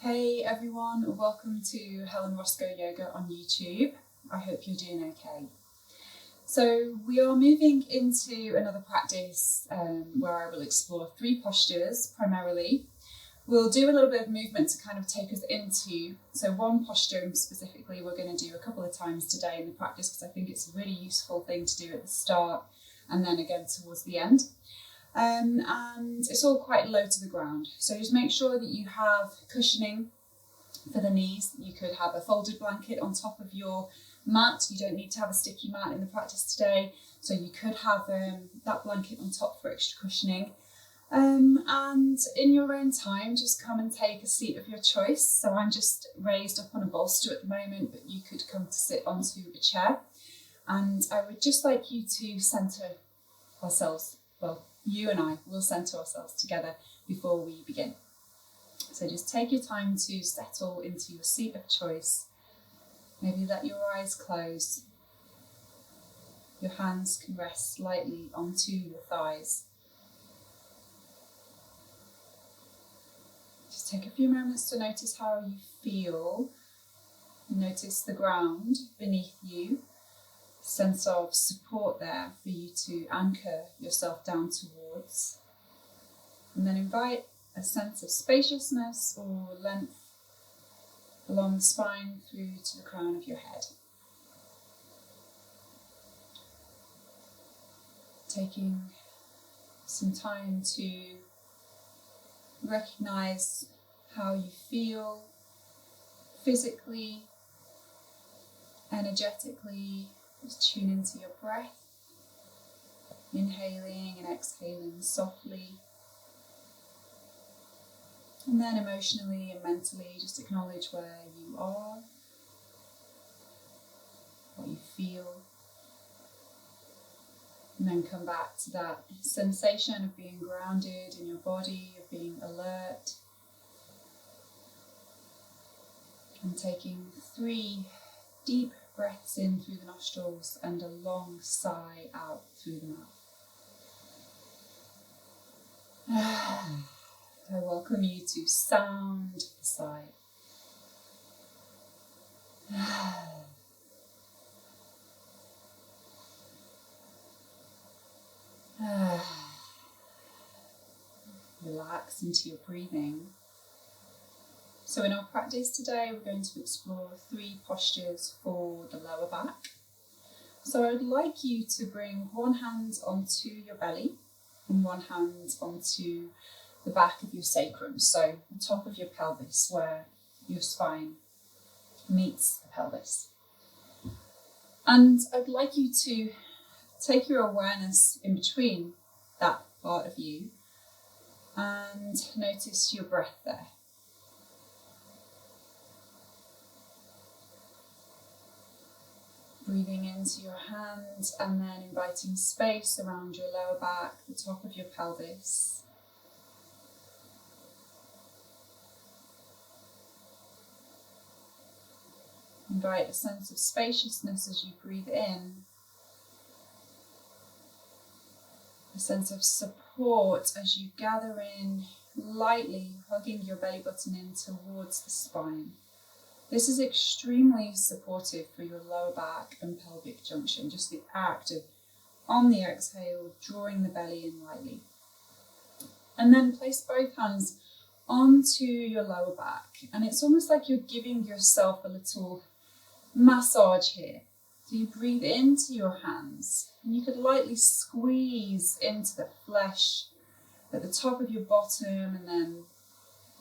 Hey everyone, welcome to Helen Roscoe Yoga on YouTube. I hope you're doing okay. So we are moving into another practice where I will explore 3 postures primarily. We'll do a little bit of movement to kind of take us into, so one posture specifically we're going to do a couple of times today in the practice because I think it's a really useful thing to do at the start and then again towards the end. And it's all quite low to the ground, so just make sure that you have cushioning for the knees. You could have a folded blanket on top of your mat. You don't need to have a sticky mat in the practice today, so you could have that blanket on top for extra cushioning. And in your own time, just come and take a seat of your choice. So I'm just raised up on a bolster at the moment, but you could come to sit onto a chair. And I would just like you to centre ourselves. Well, you and I will centre ourselves together before we begin. So just take your time to settle into your seat of choice. Maybe let your eyes close. Your hands can rest slightly onto your thighs. Just take a few moments to notice how you feel. Notice the ground beneath you. Sense of support there for you to anchor yourself down towards. And then invite a sense of spaciousness or length along the spine through to the crown of your head. Taking some time to recognize how you feel physically, energetically. Just tune into your breath, inhaling and exhaling softly. And then emotionally and mentally, just acknowledge where you are, what you feel. And then come back to that sensation of being grounded in your body, of being alert. And taking 3 deep breaths in through the nostrils and a long sigh out through the mouth. I welcome you to sound the sigh. Relax into your breathing. So in our practice today, we're going to explore 3 postures for the lower back. So I would like you to bring one hand onto your belly and one hand onto the back of your sacrum, so the top of your pelvis where your spine meets the pelvis. And I'd like you to take your awareness in between that part of you and notice your breath there. Breathing into your hands and then inviting space around your lower back, the top of your pelvis. Invite a sense of spaciousness as you breathe in. A sense of support as you gather in lightly, hugging your belly button in towards the spine. This is extremely supportive for your lower back and pelvic junction, just the act of, on the exhale, drawing the belly in lightly. And then place both hands onto your lower back. And it's almost like you're giving yourself a little massage here. So you breathe into your hands and you could lightly squeeze into the flesh at the top of your bottom and then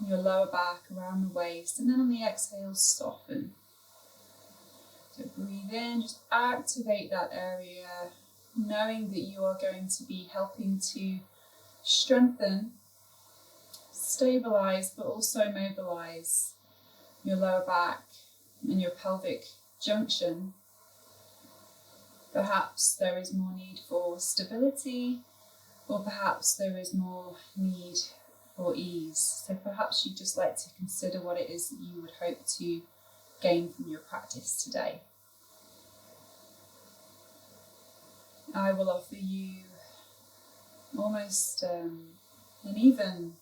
your lower back around the waist, and then on the exhale soften. So breathe in, just activate that area, knowing that you are going to be helping to strengthen, stabilize, but also mobilize your lower back and your pelvic junction. Perhaps there is more need for stability, or perhaps there is more need for ease. So perhaps you'd just like to consider what it is that you would hope to gain from your practice today. I will offer you almost an even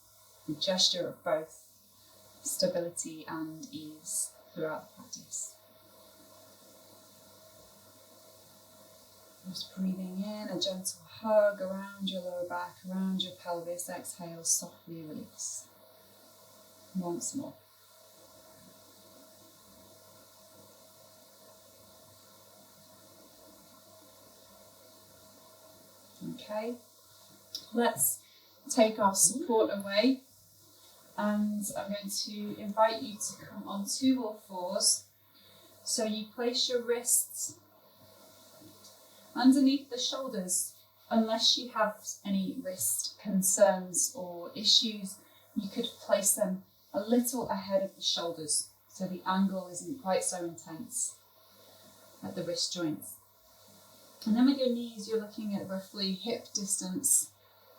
gesture of both stability and ease throughout the practice. Just breathing in, a gentle hug around your lower back, around your pelvis. Exhale, softly release. Once more. Okay, let's take our support away, and I'm going to invite you to come onto all fours. So you place your wrists underneath the shoulders. Unless you have any wrist concerns or issues, you could place them a little ahead of the shoulders so the angle isn't quite so intense at the wrist joints. And then with your knees, you're looking at roughly hip distance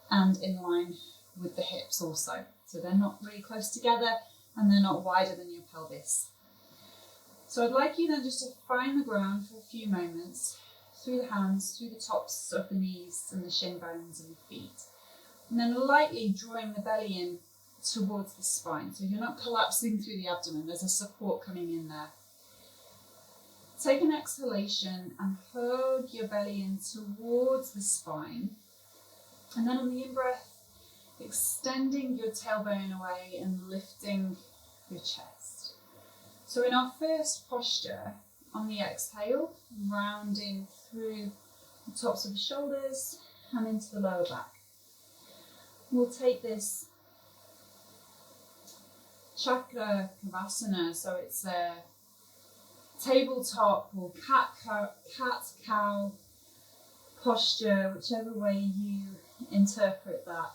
and in line with the hips also. So they're not really close together and they're not wider than your pelvis. So I'd like you then just to find the ground for a few moments, through the hands, through the tops of the knees and the shin bones and the feet. And then lightly drawing the belly in towards the spine. So you're not collapsing through the abdomen, there's a support coming in there. Take an exhalation and hug your belly in towards the spine. And then on the in-breath, extending your tailbone away and lifting your chest. So in our first posture, on the exhale, rounding through the tops of the shoulders and into the lower back. We'll take this chakra kavasana, so it's a tabletop or cat-cow posture, whichever way you interpret that.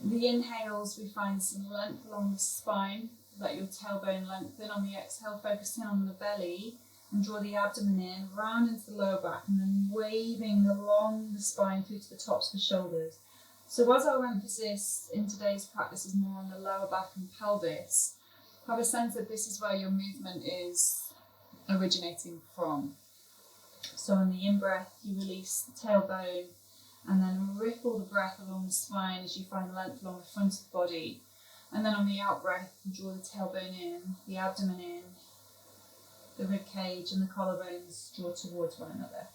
The inhales, we find some length along the spine, let your tailbone lengthen. On the exhale, focusing on the belly and draw the abdomen in, round into the lower back, and then waving along the spine through to the tops of the shoulders. So as our emphasis in today's practice is more on the lower back and pelvis, have a sense that this is where your movement is originating from. So on the in-breath, you release the tailbone and then ripple the breath along the spine as you find length along the front of the body. And then on the out-breath, you draw the tailbone in, the abdomen in, the rib cage and the collarbones draw towards one another.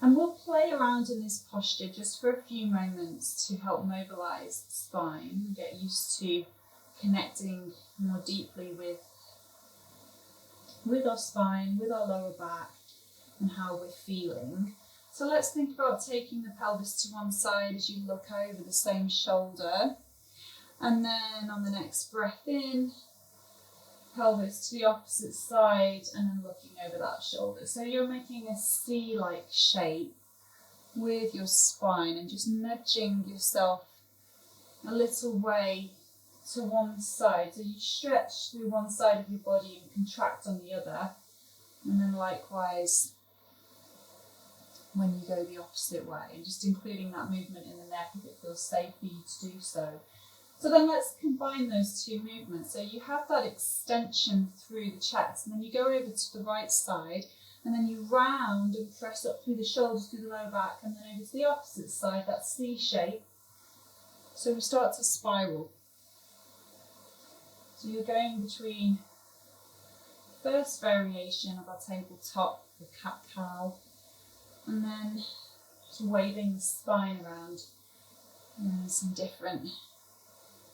And we'll play around in this posture just for a few moments to help mobilise the spine, get used to connecting more deeply with our spine, with our lower back, and how we're feeling. So let's think about taking the pelvis to one side as you look over the same shoulder. And then on the next breath in, pelvis to the opposite side and then looking over that shoulder. So you're making a C-like shape with your spine and just nudging yourself a little way to one side. So you stretch through one side of your body and contract on the other. And then likewise when you go the opposite way, and just including that movement in the neck if it feels safe for you to do so. So then let's combine those two movements. So you have that extension through the chest, and then you go over to the right side, and then you round and press up through the shoulders, through the lower back, and then over to the opposite side, that C shape. So we start to spiral. So you're going between the first variation of our tabletop, the cat-cow, and then just waving the spine around in some different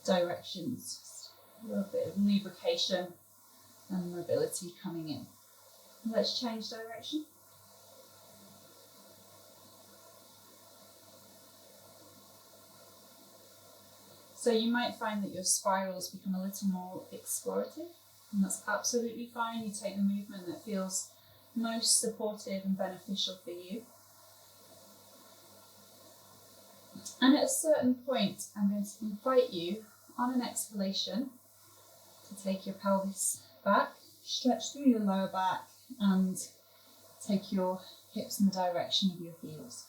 directions. Just a little bit of lubrication and mobility coming in. Let's change direction. So you might find that your spirals become a little more explorative, and that's absolutely fine. You take the movement that feels most supportive and beneficial for you. And at a certain point, I'm going to invite you on an exhalation to take your pelvis back, stretch through your lower back, and take your hips in the direction of your heels.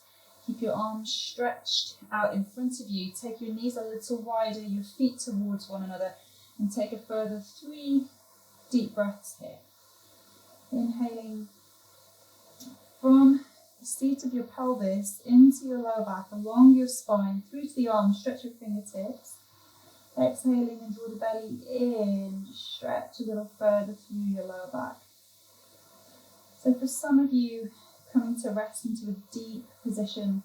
Keep your arms stretched out in front of you. Take your knees a little wider, your feet towards one another, and take a further 3 deep breaths here. Inhaling from the seat of your pelvis into your lower back, along your spine, through to the arms, stretch your fingertips. Exhaling and draw the belly in, just stretch a little further through your lower back. So for some of you, coming to rest into a deep position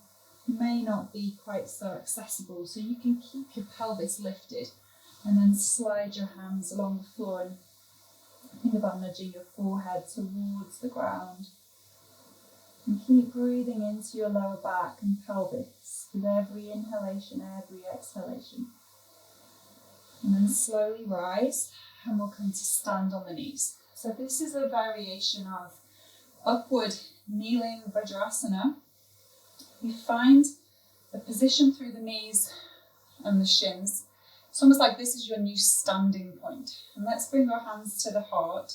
may not be quite so accessible, so you can keep your pelvis lifted and then slide your hands along the floor and think about nudging your forehead towards the ground. And keep breathing into your lower back and pelvis with every inhalation, every exhalation. And then slowly rise, and we'll come to stand on the knees. So this is a variation of upward kneeling Vajrasana. You find a position through the knees and the shins. It's almost like this is your new standing point. And let's bring our hands to the heart.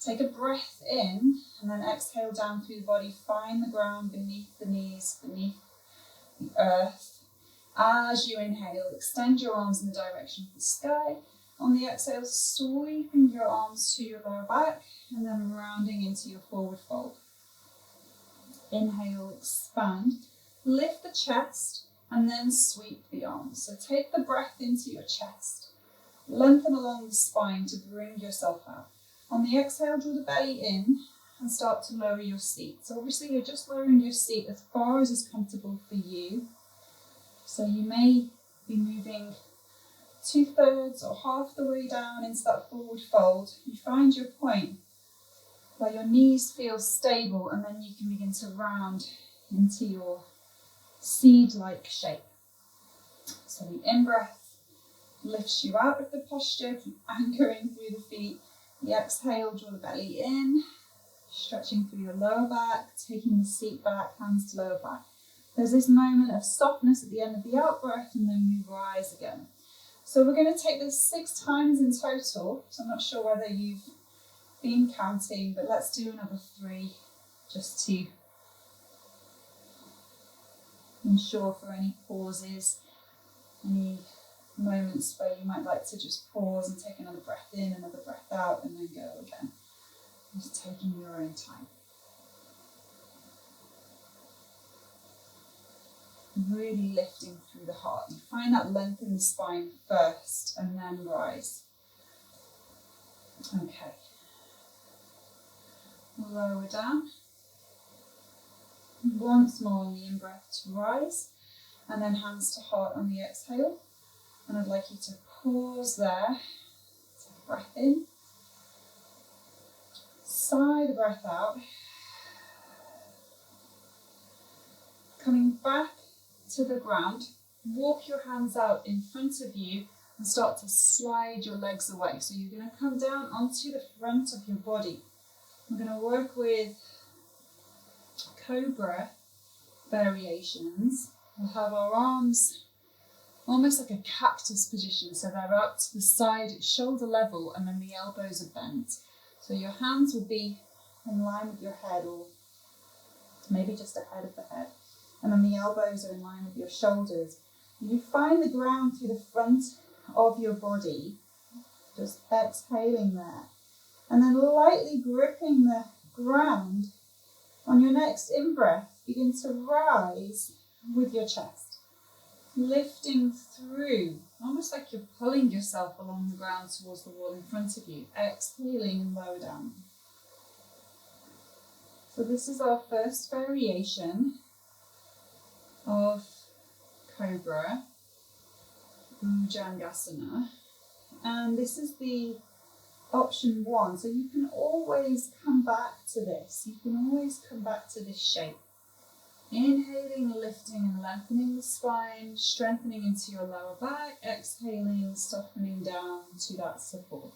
Take a breath in and then exhale down through the body. Find the ground beneath the knees, beneath the earth. As you inhale, extend your arms in the direction of the sky. On the exhale, sweeping your arms to your lower back and then rounding into your forward fold. Inhale, expand. Lift the chest and then sweep the arms. So take the breath into your chest. Lengthen along the spine to bring yourself out. On the exhale, draw the belly in and start to lower your seat. So obviously you're just lowering your seat as far as is comfortable for you. So you may be moving 2/3 or half the way down into that forward fold. You find your point where your knees feel stable, and then you can begin to round into your seed-like shape. So the in-breath lifts you out of the posture, keep anchoring through the feet. The exhale, draw the belly in, stretching through your lower back, taking the seat back, hands to lower back. There's this moment of softness at the end of the out-breath, and then we rise again. So we're going to take this 6 times in total. So I'm not sure whether you've been counting, but let's do another 3 just to ensure for any pauses, any moments where you might like to just pause and take another breath in, another breath out, and then go again. Just taking your own time. Really lifting through the heart. You find that length in the spine first and then rise. Okay. Lower down. Once more on the in-breath to rise, and then hands to heart on the exhale. And I'd like you to pause there. Take a breath in. Sigh the breath out. Coming back to the ground, walk your hands out in front of you and start to slide your legs away. So you're going to come down onto the front of your body. We're going to work with cobra variations. We'll have our arms almost like a cactus position, so they're out to the side at shoulder level, and then the elbows are bent. So your hands will be in line with your head, or maybe just ahead of the head. And then the elbows are in line with your shoulders. You find the ground through the front of your body, just exhaling there. And then lightly gripping the ground. On your next in-breath, begin to rise with your chest. Lifting through, almost like you're pulling yourself along the ground towards the wall in front of you. Exhaling and lower down. So this is our first variation of Cobra, Bhujangasana, and this is the option 1. So you can always come back to this. You can always come back to this shape. Inhaling, lifting and lengthening the spine, strengthening into your lower back, exhaling, softening down to that support.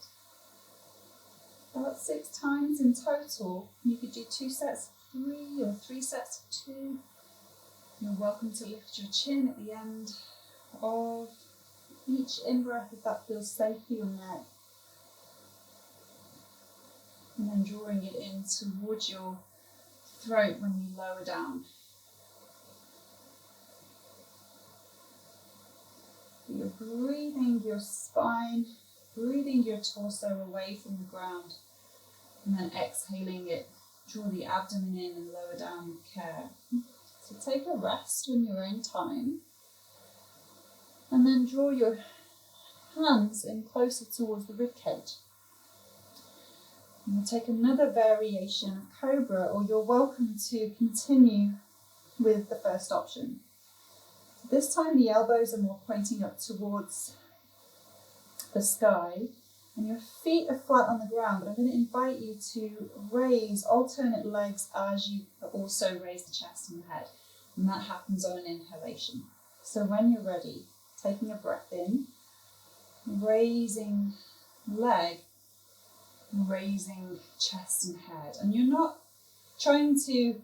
About 6 times in total. You could do 2 sets of 3 or 3 sets of 2. You're welcome to lift your chin at the end of each in-breath if that feels safe for your neck. And then drawing it in towards your throat when you lower down. You're breathing your spine, breathing your torso away from the ground, and then exhaling it. Draw the abdomen in and lower down with care. So take a rest on your own time, and then draw your hands in closer towards the ribcage. And we'll take another variation of cobra, or you're welcome to continue with the first option. This time the elbows are more pointing up towards the sky and your feet are flat on the ground, but I'm going to invite you to raise alternate legs as you also raise the chest and the head. And that happens on an inhalation. So when you're ready, taking a breath in, raising leg, raising chest and head. And you're not trying to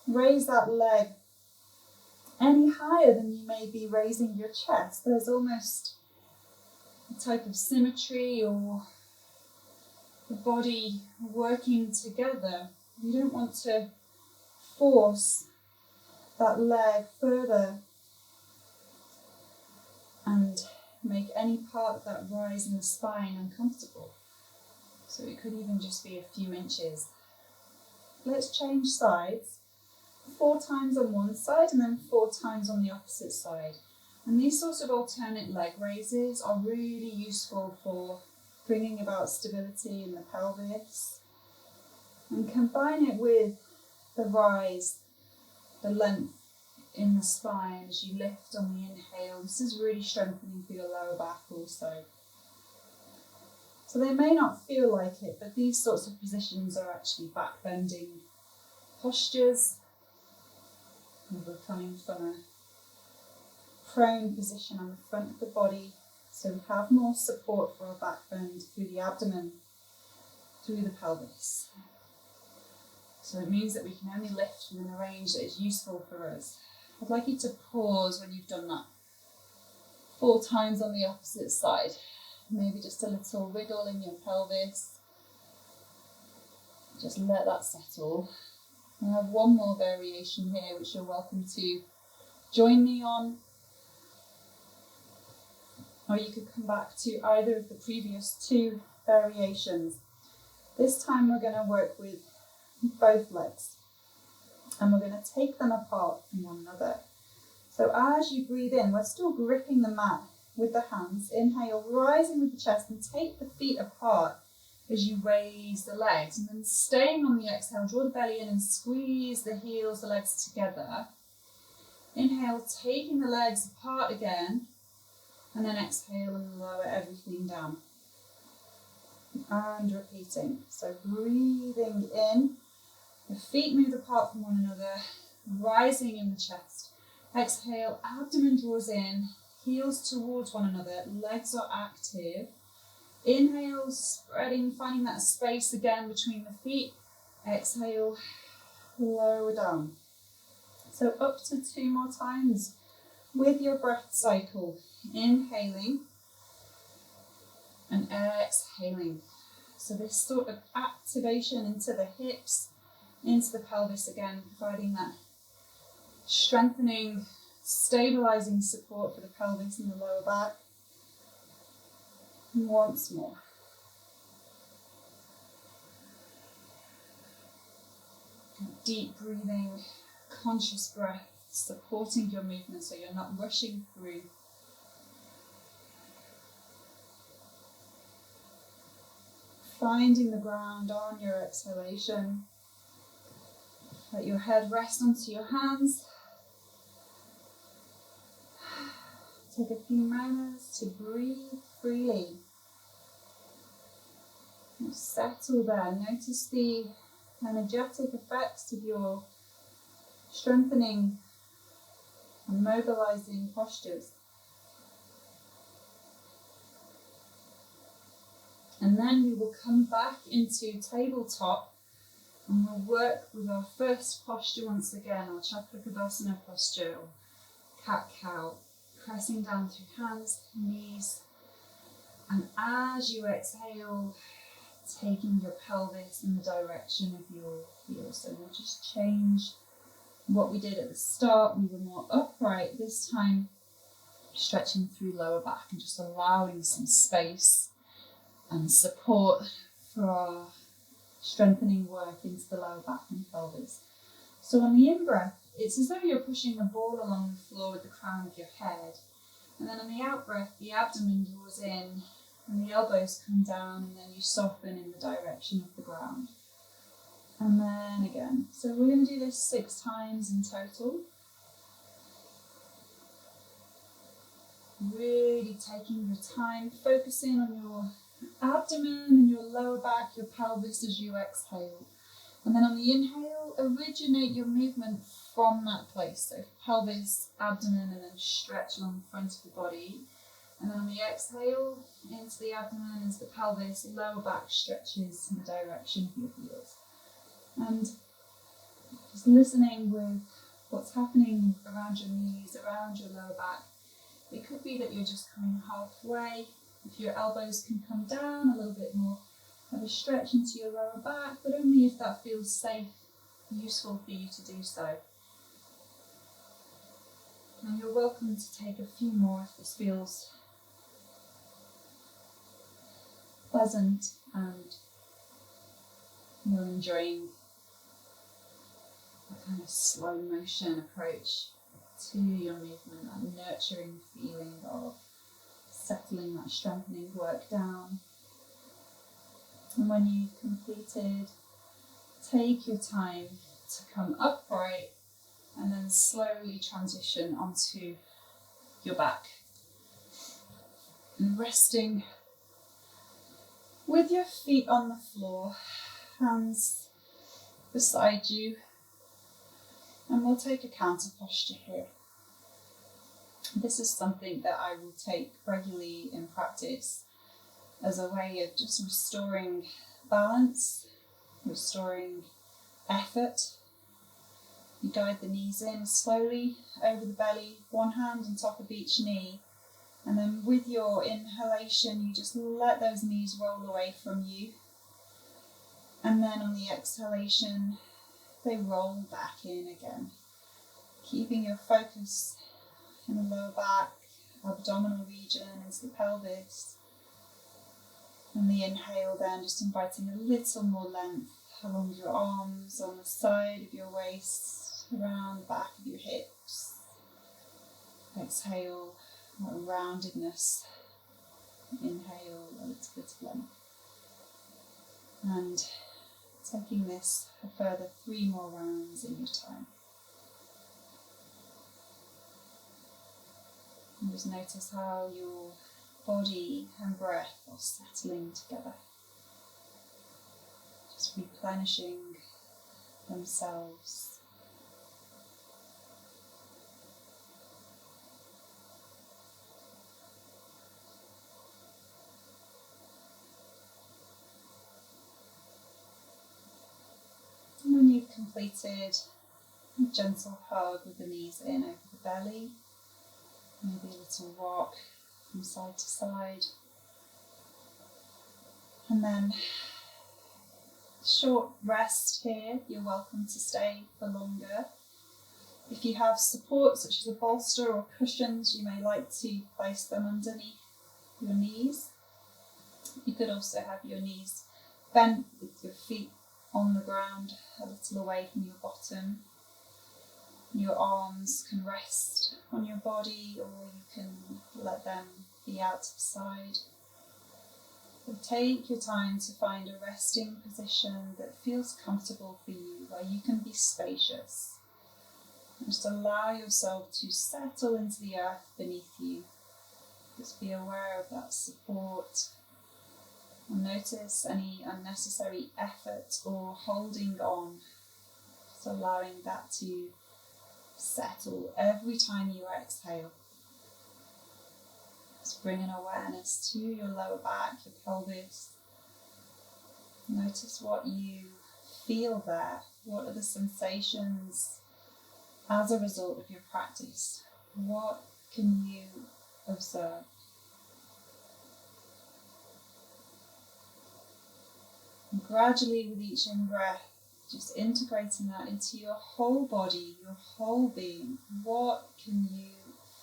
raise that leg any higher than you may be raising your chest. There's almost a type of symmetry or the body working together. You don't want to force that leg further and make any part of that rise in the spine uncomfortable. So it could even just be a few inches. Let's change sides. 4 times on one side and then 4 times on the opposite side. And these sorts of alternate leg raises are really useful for bringing about stability in the pelvis. And combine it with the rise, the length in the spine as you lift on the inhale. This is really strengthening for your lower back also. So they may not feel like it, but these sorts of positions are actually back bending postures. We're coming from a prone position on the front of the body, so we have more support for our back bend through the abdomen, through the pelvis. So it means that we can only lift within a range that is useful for us. I'd like you to pause when you've done that 4 times on the opposite side. Maybe just a little wiggle in your pelvis. Just let that settle. I have one more variation here which you're welcome to join me on, or you could come back to either of the previous 2 variations. This time we're going to work with both legs and we're going to take them apart from one another. So as you breathe in, we're still gripping the mat with the hands. Inhale, rising with the chest, and take the feet apart as you raise the legs, and then staying on the exhale, draw the belly in and squeeze the heels, the legs together. Inhale, taking the legs apart again, and then exhale and lower everything down. And repeating. So breathing in, the feet move apart from one another, rising in the chest. Exhale, abdomen draws in, heels towards one another, legs are active. Inhale, spreading, finding that space again between the feet. Exhale, lower down. So up to 2 more times with your breath cycle. Inhaling and exhaling. So this sort of activation into the hips, into the pelvis again, providing that strengthening, stabilizing support for the pelvis and the lower back. Once more. Deep breathing, conscious breath, supporting your movement so you're not rushing through. Finding the ground on your exhalation. Let your head rest onto your hands. Take a few moments to breathe freely. Settle there. Notice the energetic effects of your strengthening and mobilizing postures. And then we will come back into tabletop and we'll work with our first posture once again, our Chakrabhasana posture, or cat-cow. Pressing down through hands, knees, and as you exhale, taking your pelvis in the direction of your heels. So we'll just change what we did at the start. We were more upright. This time, stretching through lower back and just allowing some space and support for our strengthening work into the lower back and pelvis. So on the in-breath, it's as though you're pushing a ball along the floor with the crown of your head. And then on the out breath, the abdomen draws in and the elbows come down, and then you soften in the direction of the ground. And then again. So we're going to do this 6 times in total. Really taking your time, focusing on your abdomen and your lower back, your pelvis as you exhale. And then on the inhale, originate your movement from that place. So pelvis, abdomen, and then stretch along the front of the body. And then on the exhale, into the abdomen, into the pelvis, lower back stretches in the direction of your heels. And just listening with what's happening around your knees, around your lower back. It could be that you're just coming halfway. If your elbows can come down a little bit more, have a stretch into your lower back, but only if that feels safe, useful for you to do so. And you're welcome to take a few more if this feels pleasant and you're enjoying a kind of slow motion approach to your movement, that nurturing feeling of settling that strengthening work down. And when you've completed, take your time to come upright and then slowly transition onto your back. And resting with your feet on the floor, hands beside you. And we'll take a counter posture here. This is something that I will take regularly in practice as a way of just restoring balance, restoring effort. You guide the knees in slowly over the belly, one hand on top of each knee, and then with your inhalation you just let those knees roll away from you, and then on the exhalation they roll back in again, keeping your focus in the lower back, abdominal region, into the pelvis. And the inhale then just inviting a little more length along your arms, on the side of your waist, around the back of your hips. Exhale, a roundedness. Inhale, a little bit of length. And taking this a further 3 more rounds in your time. And just notice how your body and breath are settling together. Just replenishing themselves. And when you've completed, a gentle hug with the knees in over the belly. Maybe a little rock from side to side. And then short rest here. You're welcome to stay for longer. If you have support such as a bolster or cushions, you may like to place them underneath your knees. You could also have your knees bent with your feet on the ground, a little away from your bottom. Your arms can rest on your body, or you can let them be out to the side. So take your time to find a resting position that feels comfortable for you, where you can be spacious. Just allow yourself to settle into the earth beneath you. Just be aware of that support. And notice any unnecessary effort or holding on. Just allowing that to settle every time you exhale. Just bring an awareness to your lower back, your pelvis. Notice what you feel there. What are the sensations as a result of your practice? What can you observe? And gradually with each in-breath, just integrating that into your whole body, your whole being. What can you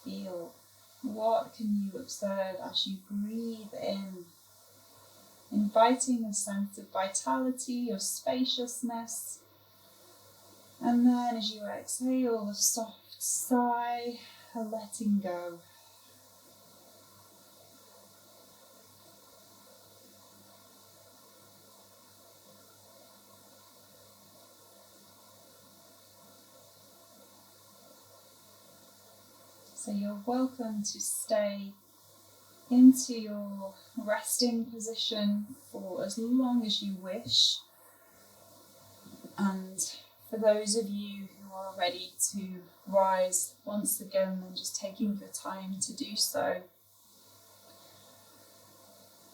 feel? What can you observe as you breathe in? Inviting a sense of vitality, of spaciousness. And then as you exhale, a soft sigh, a letting go. So you're welcome to stay into your resting position for as long as you wish. And for those of you who are ready to rise once again, then just taking the time to do so.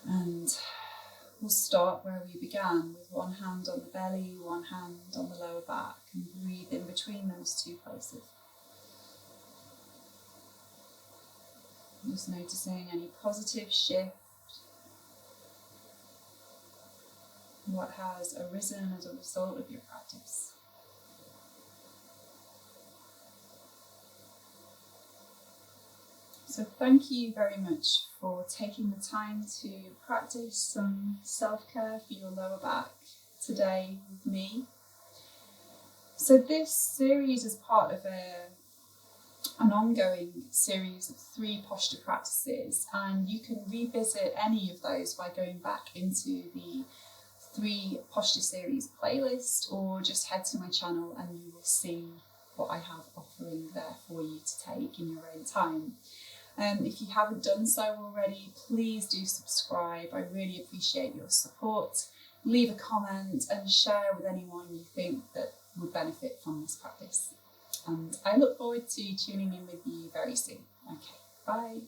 And we'll start where we began, with one hand on the belly, one hand on the lower back, and breathe in between those two places. Just noticing any positive shift, what has arisen as a result of your practice. So thank you very much for taking the time to practice some self-care for your lower back today with me. So this series is part of an ongoing series of 3 posture practices, and you can revisit any of those by going back into the 3 posture series playlist, or just head to my channel and you will see what I have offering there for you to take in your own time. If you haven't done so already, please do subscribe. I really appreciate your support. Leave a comment and share with anyone you think that would benefit from this practice. And I look forward to tuning in with you very soon. Okay, bye.